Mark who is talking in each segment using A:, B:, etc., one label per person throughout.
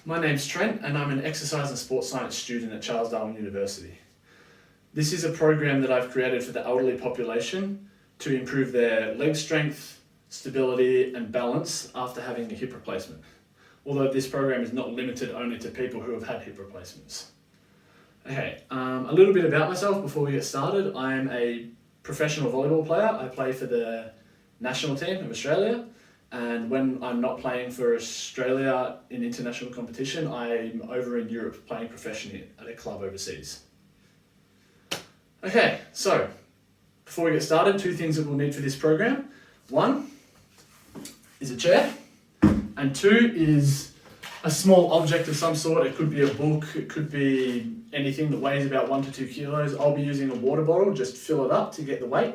A: my name's Trent and I'm an exercise and sports science student at Charles Darwin University. This is a program that I've created for the elderly population to improve their leg strength, stability and balance after having a hip replacement. Although this program is not limited only to people who have had hip replacements. Okay, a little bit about myself before we get started. I am a professional volleyball player. I play for the national team of Australia, and when I'm not playing for Australia in international competition, I'm over in Europe playing professionally at a club overseas. Okay, so before we get started, two things that we'll need for this program. One is a chair, and two is a small object of some sort. It could be a book, it could be anything that weighs about 1 to 2 kilos. I'll be using a water bottle, just fill it up to get the weight.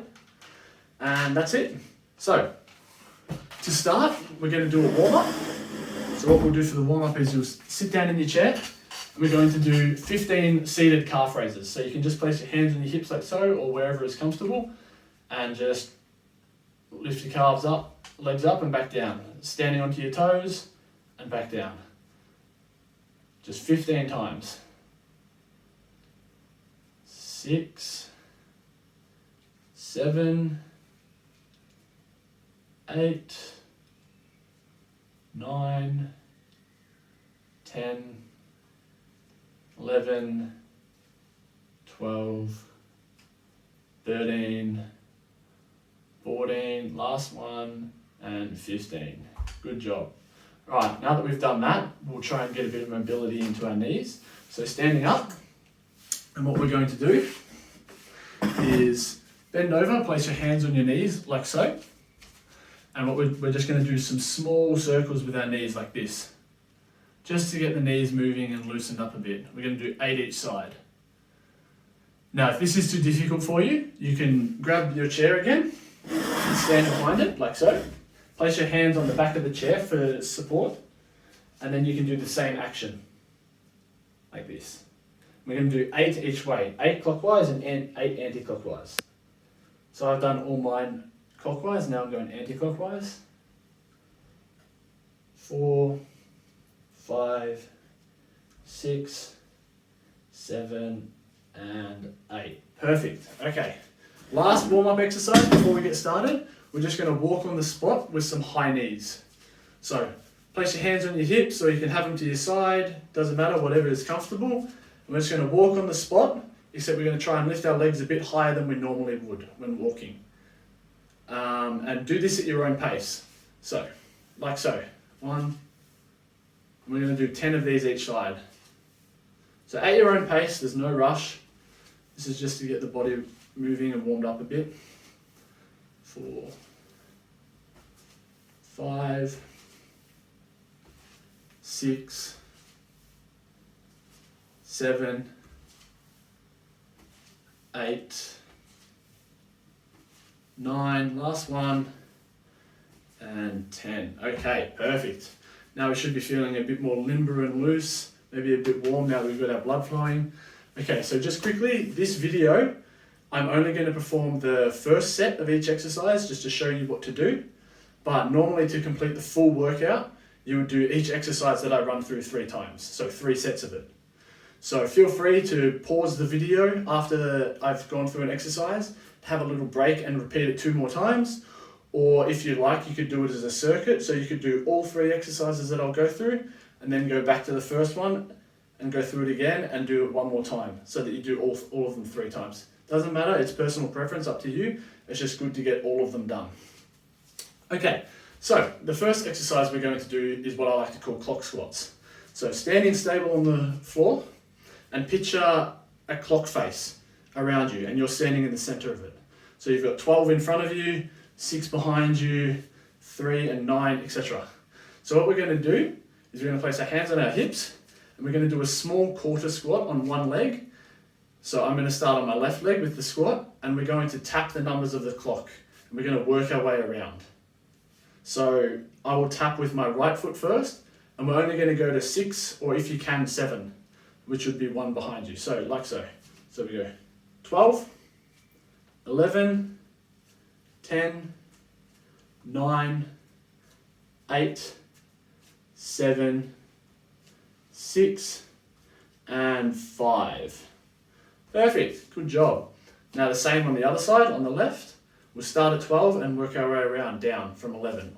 A: And that's it. So, to start, we're going to do a warm-up. So what we'll do for the warm-up is you'll sit down in your chair, and we're going to do 15 seated calf raises. So you can just place your hands on your hips like so, or wherever is comfortable, and just lift your calves up, legs up and back down. Standing onto your toes and back down. Just 15 times. 6, 7, 8, 9, 10, 11, 12, 13, 14, last one, and 15. Good job. Right, now that we've done that, we'll try and get a bit of mobility into our knees. So standing up, and what we're going to do is bend over, place your hands on your knees like so. And what we're just going to do some small circles with our knees like this, just to get the knees moving and loosened up a bit. We're going to do 8 each side. Now, if this is too difficult for you, you can grab your chair again and stand behind it like so. Place your hands on the back of the chair for support, and then you can do the same action like this. We're going to do 8 each way, 8 clockwise and 8 anti-clockwise. So I've done all mine clockwise, now I'm going anti-clockwise. 4, 5, 6, 7, and 8. Perfect. Okay. Last warm-up exercise before we get started. We're just going to walk on the spot with some high knees. So place your hands on your hips, or you can have them to your side. Doesn't matter, whatever is comfortable. And we're just going to walk on the spot, except we're going to try and lift our legs a bit higher than we normally would when walking. And do this at your own pace. So, like so. 1. We're going to do 10 of these each side. So at your own pace, there's no rush. This is just to get the body moving and warmed up a bit. 4, 5, 6, 7, 8, 9, last one, and 10. Okay, perfect. Now we should be feeling a bit more limber and loose, maybe a bit warm now that we've got our blood flowing. Okay, so just quickly, this video, I'm only going to perform the first set of each exercise just to show you what to do. But normally to complete the full workout, you would do each exercise that I run through 3 times. So 3 sets of it. So feel free to pause the video after I've gone through an exercise, have a little break and repeat it 2 more times. Or if you like, you could do it as a circuit. So you could do all 3 exercises that I'll go through and then go back to the first one and go through it again and do it 1 more time so that you do all of them 3 times. Doesn't matter, it's personal preference, up to you. It's just good to get all of them done. Okay, so the first exercise we're going to do is what I like to call clock squats. So standing stable on the floor and picture a clock face around you and you're standing in the center of it. So you've got 12 in front of you, 6 behind you, 3 and 9, etc. So what we're going to do is we're going to place our hands on our hips and we're going to do a small quarter squat on one leg. So I'm going to start on my left leg with the squat and we're going to tap the numbers of the clock and we're going to work our way around. So I will tap with my right foot first and we're only going to go to 6 or if you can 7, which would be 1 behind you. So like so. So we go 12, 11, 10, 9, 8, 7, 6, and 5. Perfect, good job. Now the same on the other side, on the left. We'll start at 12 and work our way around down from 11.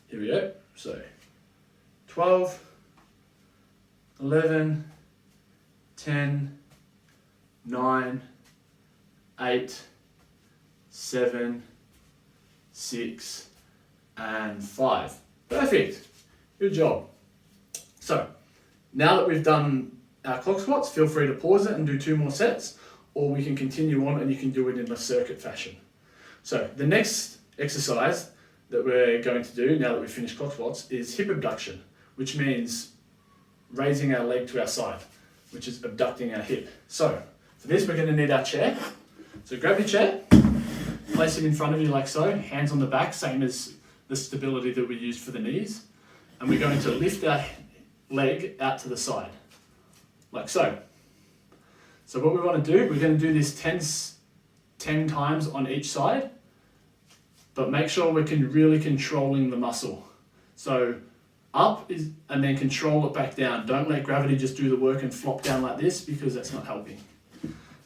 A: Here we go. So 12, 11, 10, 9, 8, 7, 6, and 5. Perfect. Good job. So now that we've done our clock squats, feel free to pause it and do 2 more sets, or we can continue on and you can do it in a circuit fashion. So the next exercise that we're going to do now that we've finished clock squats is hip abduction, which means raising our leg to our side, which is abducting our hip. So for this, we're going to need our chair. So grab your chair, place it in front of you like so, hands on the back, same as the stability that we used for the knees. And we're going to lift our leg out to the side, like so. So what we want to do, we're going to do this 10 times on each side, but make sure we're really controlling the muscle. So up is, and then control it back down. Don't let gravity just do the work and flop down like this, because that's not helping.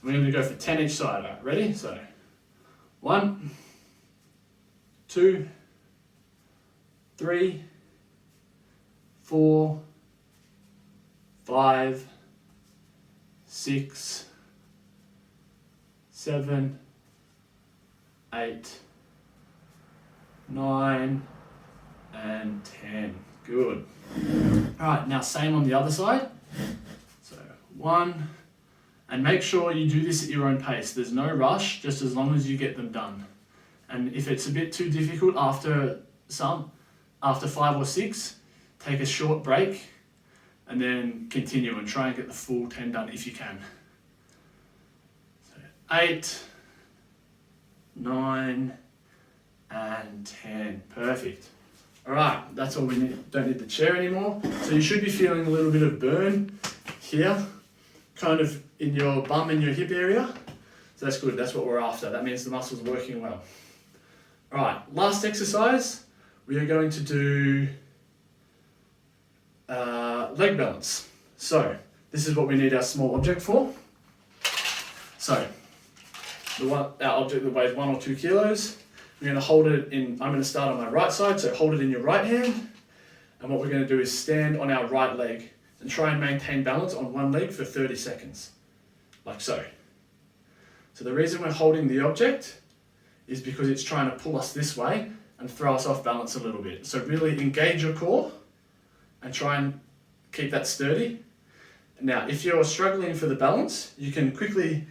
A: We're going to go for 10 each side. All right, ready? So 1, 2, 3, 4, 5, 6, 7, 8, 9, and 10. Good. All right, now same on the other side. So 1, and make sure you do this at your own pace. There's no rush, just as long as you get them done. And if it's a bit too difficult after 5 or 6, take a short break and then continue and try and get the full 10 done if you can. So 8, 9, and 10. Perfect. All right, that's all we need. Don't need the chair anymore. So you should be feeling a little bit of burn here, kind of in your bum and your hip area. So that's good, that's what we're after. That means the muscle's working well. All right, last exercise, we are going to do leg balance. So this is what we need our small object for. So our object that weighs 1 or 2 kilos, we're going to hold it in, I'm going to start on my right side, so hold it in your right hand. And what we're going to do is stand on our right leg and try and maintain balance on one leg for 30 seconds, like so. So the reason we're holding the object is because it's trying to pull us this way and throw us off balance a little bit. So really engage your core and try and keep that sturdy. Now, if you're struggling for the balance, you can quickly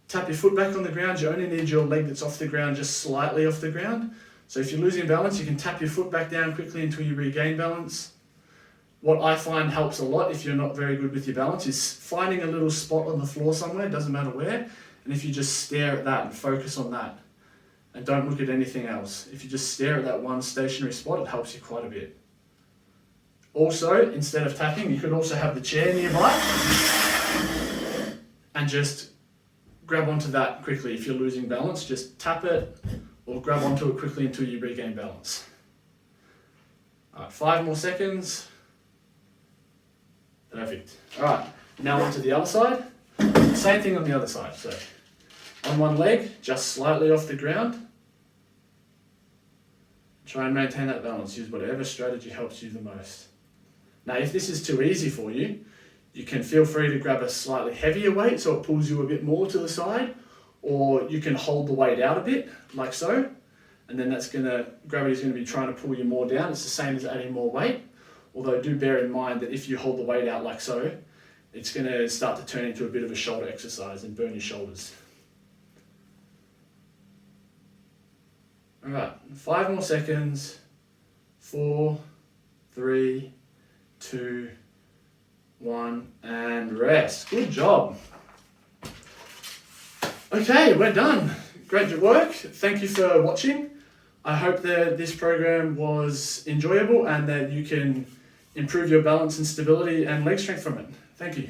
A: tap your foot back on the ground. You only need your leg that's off the ground, just slightly off the ground. So if you're losing balance, you can tap your foot back down quickly until you regain balance. What I find helps a lot if you're not very good with your balance is finding a little spot on the floor somewhere, it doesn't matter where, and if you just stare at that and focus on that and don't look at anything else. If you just stare at that one stationary spot, it helps you quite a bit. Also, instead of tapping, you could also have the chair nearby and just grab onto that quickly. If you're losing balance, just tap it or grab onto it quickly until you regain balance. All right, 5 more seconds. Perfect. All right, now onto the other side. Same thing on the other side. So on one leg, just slightly off the ground. Try and maintain that balance. Use whatever strategy helps you the most. Now, if this is too easy for you, you can feel free to grab a slightly heavier weight so it pulls you a bit more to the side, or you can hold the weight out a bit, like so, and then gravity's going to be trying to pull you more down. It's the same as adding more weight, although do bear in mind that if you hold the weight out like so, it's going to start to turn into a bit of a shoulder exercise and burn your shoulders. All right, 5 more seconds. 4, 3, 2, 1, and rest. Good job. Okay, we're done. Great work. Thank you for watching. I hope that this program was enjoyable and that you can improve your balance and stability and leg strength from it. Thank you.